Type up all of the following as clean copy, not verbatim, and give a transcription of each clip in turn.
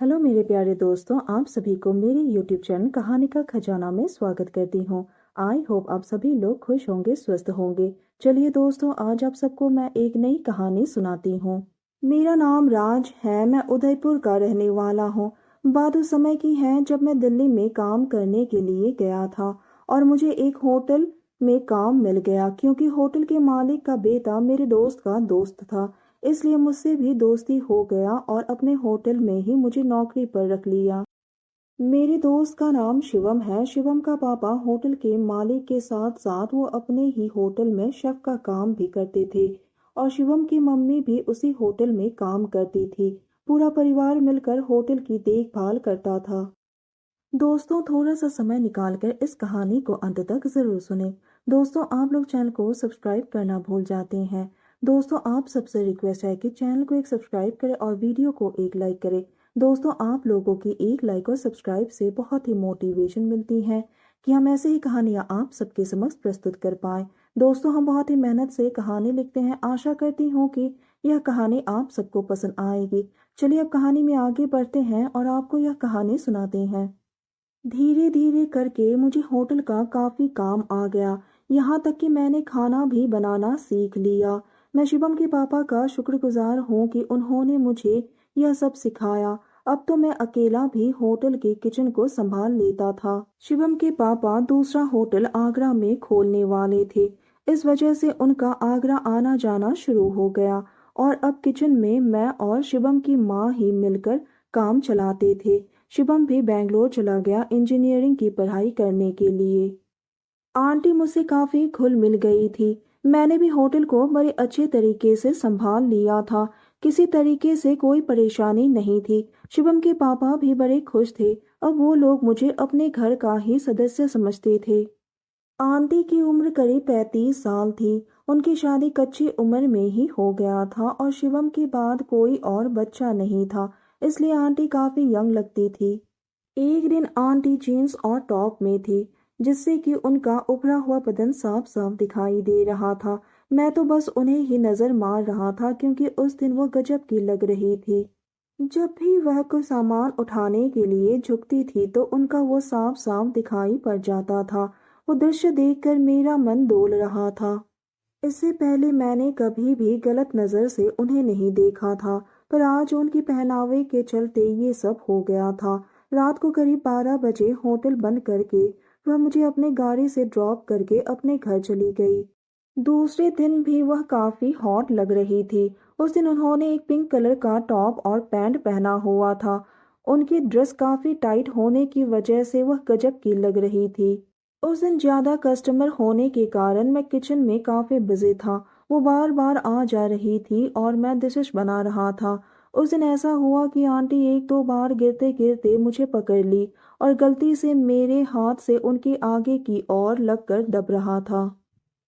Hello मेरे प्यारे दोस्तों, आप सभी को मेरे यूट्यूब चैनल कहानी का खजाना में स्वागत करती हूँ। आई होप आप सभी लोग खुश होंगे, स्वस्थ होंगे। चलिए दोस्तों, आज आप सबको मैं एक नई कहानी सुनाती हूँ। मेरा नाम राज है, मैं उदयपुर का रहने वाला हूँ। बात उस समय की है जब मैं दिल्ली में काम करने के लिए गया था और मुझे एक होटल में काम मिल गया, क्योंकि होटल के मालिक का बेटा मेरे दोस्त का दोस्त था। इसलिए मुझसे भी दोस्ती हो गया और अपने होटल में ही मुझे नौकरी पर रख लिया। मेरे दोस्त का नाम शिवम है। शिवम का पापा होटल के मालिक के साथ साथ वो अपने ही होटल में शेफ का काम भी करते थे और शिवम की मम्मी भी उसी होटल में काम करती थी। पूरा परिवार मिलकर होटल की देखभाल करता था। दोस्तों, थोड़ा सा समय निकालकर इस कहानी को अंत तक जरूर सुने। दोस्तों, आप लोग चैनल को सब्सक्राइब करना भूल जाते हैं। दोस्तों, आप सबसे रिक्वेस्ट है कि चैनल को एक सब्सक्राइब करें और वीडियो को एक लाइक करें। दोस्तों, आप लोगों की एक लाइक और सब्सक्राइब से बहुत ही मोटिवेशन मिलती है कि हम ऐसे ही कहानियां आप सबके समक्ष प्रस्तुत कर पाए। दोस्तों, हम बहुत ही मेहनत से कहानी लिखते हैं। आशा करती हूँ कि यह कहानी आप सबको पसंद आएगी। चलिए अब कहानी में आगे बढ़ते हैं और आपको यह कहानी सुनाते हैं। धीरे धीरे करके मुझे होटल का काफी काम आ गया, यहाँ तक कि मैंने खाना भी बनाना सीख लिया। मैं शिवम के पापा का शुक्रगुजार हूँ कि उन्होंने मुझे यह सब सिखाया। अब तो मैं अकेला भी होटल के किचन को संभाल लेता था। शिवम के पापा दूसरा होटल आगरा में खोलने वाले थे। इस वजह से उनका आगरा आना जाना शुरू हो गया और अब किचन में मैं और शिवम की माँ ही मिलकर काम चलाते थे। शिवम भी बेंगलोर चला गया इंजीनियरिंग की पढ़ाई करने के लिए। आंटी मुझसे काफी घुल मिल गई थी। मैंने भी होटल को बड़े अच्छे तरीके से संभाल लिया था। किसी तरीके से कोई परेशानी नहीं थी। शिवम के पापा भी बड़े खुश थे। अब वो लोग मुझे अपने घर का ही सदस्य समझते थे। आंटी की उम्र करीब 35 साल थी। उनकी शादी कच्ची उम्र में ही हो गया था और शिवम के बाद कोई और बच्चा नहीं था, इसलिए आंटी काफी यंग लगती थी। एक दिन आंटी जीन्स और टॉप में थी, जिससे कि उनका उभरा हुआ बदन साफ साफ दिखाई दे रहा था। मैं तो बस उन्हें ही नजर मार रहा था, क्योंकि उस दिन वो गजब की लग रही थी। जब भी वह कोई सामान उठाने के लिए झुकती थी तो उनका वो साफ साफ दिखाई पड़ जाता था। वो दृश्य देखकर मेरा मन डोल रहा था। इससे पहले मैंने कभी भी गलत नजर से उन्हें नहीं देखा था, पर आज उनकी पहनावे के चलते ये सब हो गया था। रात को करीब 12 बजे होटल बंद करके वह मुझे अपने गाड़ी से ड्रॉप करके अपने घर चली गई। दूसरे दिन भी वह काफी हॉट लग रही थी। उस दिन उन्होंने एक पिंक कलर का टॉप और पैंट पहना हुआ था। उनकी ड्रेस काफी टाइट होने की वजह से वह गजब की लग रही थी। उस दिन ज्यादा कस्टमर होने के कारण मैं किचन में काफी बिजी था। वो बार बार आ जा रही थी और मैं डिशेस बना रहा था। उस दिन ऐसा हुआ कि आंटी एक दो बार गिरते गिरते मुझे पकड़ ली और गलती से मेरे हाथ से उनके आगे की ओर लगकर दब रहा था।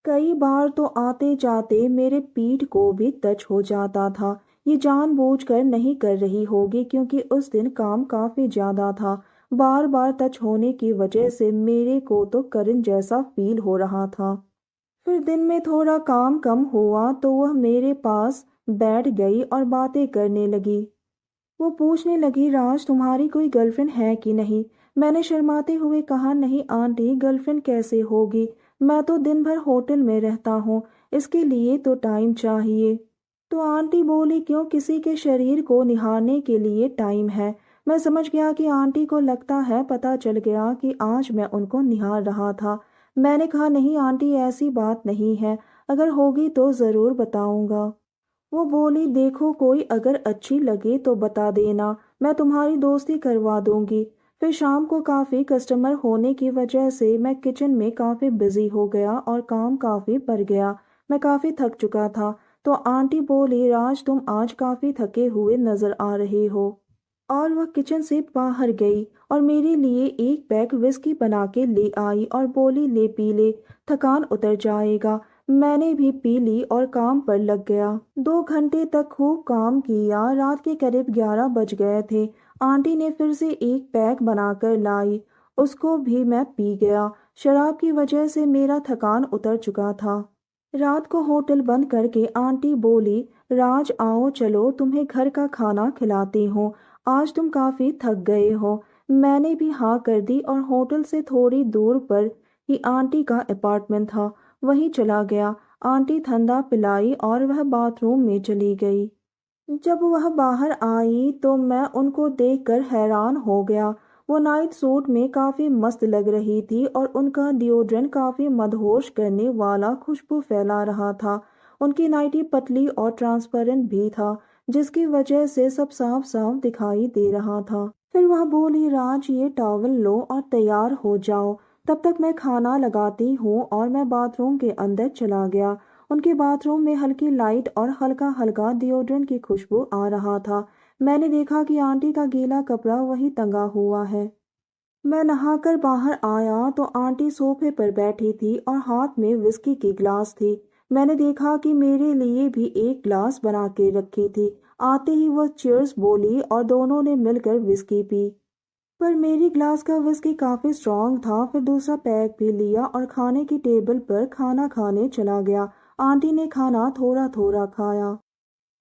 कई बार तो आते जाते मेरे पीठ को भी टच हो जाता था। ये जानबूझकर नहीं कर रही होगी, क्योंकि उस दिन काम काफी ज्यादा था। बार बार टच होने की वजह से मेरे को तो करंट जैसा फील हो रहा था। फिर दिन में थोड़ा काम कम हुआ तो वह मेरे पास बैठ गई और बातें करने लगी। वो पूछने लगी, राज तुम्हारी कोई गर्लफ्रेंड है कि नहीं। मैंने शर्माते हुए कहा, नहीं आंटी, गर्लफ्रेंड कैसे होगी, मैं तो दिन भर होटल में रहता हूँ, इसके लिए तो टाइम चाहिए। तो आंटी बोली, क्यों, किसी के शरीर को निहारने के लिए टाइम है। मैं समझ गया कि आंटी को लगता है पता चल गया कि आज मैं उनको निहार रहा था। मैंने कहा, नहीं आंटी, ऐसी बात नहीं है, अगर होगी तो जरूर बताऊंगा। वो बोली, देखो कोई अगर अच्छी लगे तो बता देना, मैं तुम्हारी दोस्ती करवा दूंगी। फिर शाम को काफी कस्टमर होने की वजह से मैं किचन में काफी बिजी हो गया और काम काफी बढ़ गया। मैं काफी थक चुका था। तो आंटी बोली, राज तुम आज काफी थके हुए नजर आ रहे हो। और वह किचन से बाहर गई और मेरे लिए एक पैक विस्की बना के ले आई और बोली, ले पी ले, थकान उतर जाएगा। मैंने भी पी ली और काम पर लग गया। 2 घंटे तक खूब काम किया। रात के करीब 11 बज गए थे। आंटी ने फिर से एक पैक बनाकर लाई, उसको भी मैं पी गया। शराब की वजह से मेरा थकान उतर चुका था। रात को होटल बंद करके आंटी बोली, राज आओ चलो तुम्हें घर का खाना खिलाती हूँ। आज तुम काफी थक गए हो। मैंने भी हाँ कर दी और होटल से थोड़ी दूर पर ही आंटी का अपार्टमेंट था, वहीं चला गया। आंटी ठंडा पिलाई और वह बाथरूम में चली गई। जब वह बाहर आई तो मैं उनको देखकर हैरान हो गया। वो नाइट सूट में काफी मस्त लग रही थी और उनका डिओड्रेंट काफी मदहोश करने वाला खुशबू फैला रहा था। उनकी नाइटी पतली और ट्रांसपेरेंट भी था, जिसकी वजह से सब साफ साफ दिखाई दे रहा था। फिर वह बोली, राज ये टॉवल लो और तैयार हो जाओ, तब तक मैं खाना लगाती हूँ। और मैं बाथरूम के अंदर चला गया। उनके बाथरूम में हल्की लाइट और हल्का हल्का डिओड्रेंट की खुशबू आ रहा था। मैंने देखा कि आंटी का गीला कपड़ा वही टंगा हुआ है। मैं नहाकर बाहर आया तो आंटी सोफे पर बैठी थी और हाथ में विस्की की ग्लास थी। मैंने देखा कि मेरे लिए भी एक ग्लास बना के रखी थी। आते ही वह चीयर्स बोली और दोनों ने मिलकर विस्की पी। पर मेरी ग्लास का विस्की काफी स्ट्रांग था। फिर दूसरा पैक भी लिया और खाने की टेबल पर खाना खाने चला गया। आंटी ने खाना थोड़ा थोड़ा खाया।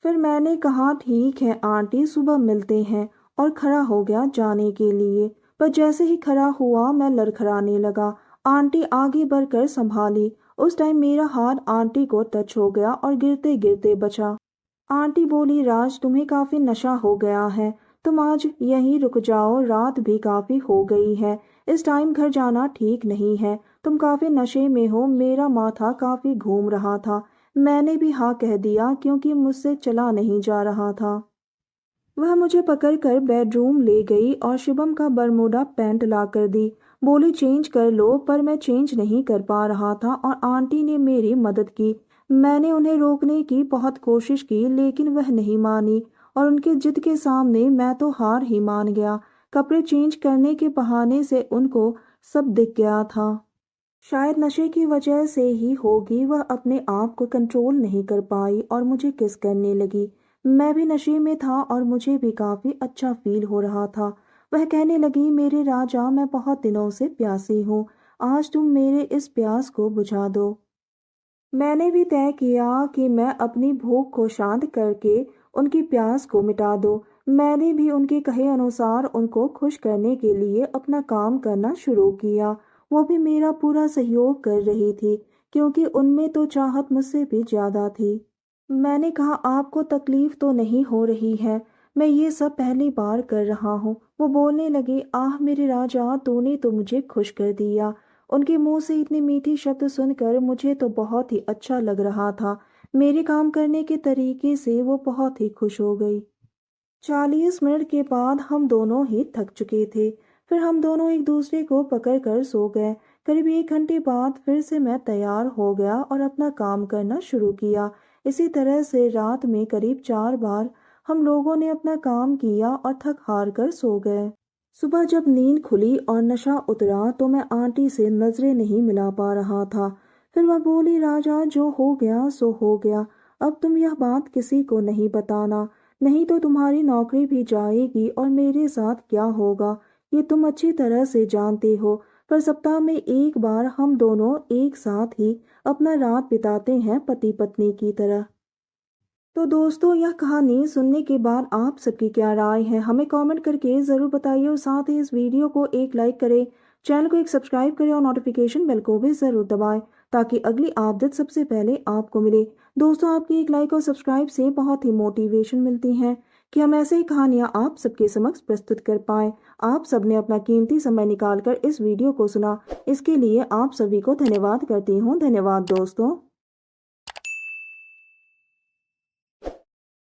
फिर मैंने कहा, ठीक है आंटी, सुबह मिलते हैं, और खड़ा हो गया जाने के लिए। पर जैसे ही खड़ा हुआ मैं लड़खड़ाने लगा। आंटी आगे बढ़कर संभाली। उस टाइम मेरा हाथ आंटी को टच हो गया और गिरते गिरते बचा। आंटी बोली, राज तुम्हें काफी नशा हो गया है, तुम आज यहीं रुक जाओ, रात भी काफी हो गई है, इस टाइम घर जाना ठीक नहीं है, तुम काफी नशे में हो। मेरा माथा काफी घूम रहा था। मैंने भी हाँ कह दिया क्योंकि मुझसे चला नहीं जा रहा था। वह मुझे पकड़कर बेडरूम ले गई और शिवम का बरमूडा पैंट ला कर दी। बोली, चेंज कर लो, पर मैं चेंज नहीं कर पा रहा था और आंटी ने मेरी मदद की। मैंने उन्हें रोकने की बहुत कोशिश की लेकिन वह नहीं मानी और उनके जिद के सामने मैं तो हार ही मान गया। कपड़े चेंज करने के बहाने से उनको सब दिख गया था। शायद नशे की वजह से ही होगी, वह अपने आप को कंट्रोल नहीं कर पाई और मुझे किस करने लगी। मैं भी नशे में था और मुझे भी काफी अच्छा फील हो रहा था। वह कहने लगी, मेरे राजा, मैं बहुत दिनों से प्यासी हूँ, आज तुम मेरे इस प्यास को बुझा दो। मैंने भी तय किया कि मैं अपनी भूख को शांत करके उनकी प्यास को मिटा दूं। मैंने भी उनके कहे अनुसार उनको खुश करने के लिए अपना काम करना शुरू किया। वो भी मेरा पूरा सहयोग कर रही थी क्योंकि उनमें तो चाहत मुझसे भी ज्यादा थी। मैंने कहा, आपको तकलीफ तो नहीं हो रही है, मैं ये सब पहली बार कर रहा हूँ। वो बोलने लगी, आह मेरे राजा, तूने तो मुझे खुश कर दिया। उनके मुंह से इतनी मीठी शब्द सुनकर मुझे तो बहुत ही अच्छा लग रहा था। मेरे काम करने के तरीके से वो बहुत ही खुश हो गई। 40 मिनट के बाद हम दोनों ही थक चुके थे। फिर हम दोनों एक दूसरे को पकड़ कर सो गए। करीब 1 घंटे बाद फिर से मैं तैयार हो गया और अपना काम करना शुरू किया। इसी तरह से रात में करीब 4 बार हम लोगों ने अपना काम किया और थक हार कर सो गए। सुबह जब नींद खुली और नशा उतरा तो मैं आंटी से नजरें नहीं मिला पा रहा था। फिर वह बोली, राजा, जो हो गया सो हो गया, अब तुम यह बात किसी को नहीं बताना, नहीं तो तुम्हारी नौकरी भी जाएगी और मेरे साथ क्या होगा ये तुम अच्छी तरह से जानते हो। पर सप्ताह में एक बार हम दोनों एक साथ ही अपना रात बिताते हैं, पति पत्नी की तरह। तो दोस्तों, यह कहानी सुनने के बाद आप सबकी क्या राय है हमें कमेंट करके ज़रूर बताइए और साथ ही इस वीडियो को एक लाइक करें, चैनल को एक सब्सक्राइब करें और नोटिफिकेशन बेल को भी ज़रूर दबाएं ताकि अगली अपडेट सबसे पहले आपको मिले। दोस्तों, आपकी एक लाइक और सब्सक्राइब से बहुत ही मोटिवेशन मिलती है कि हम ऐसे ही कहानियाँ आप सबके समक्ष प्रस्तुत कर पाएँ। आप सबने अपना कीमती समय निकाल कर इस वीडियो को सुना, इसके लिए आप सभी को धन्यवाद करती हूँ। धन्यवाद दोस्तों।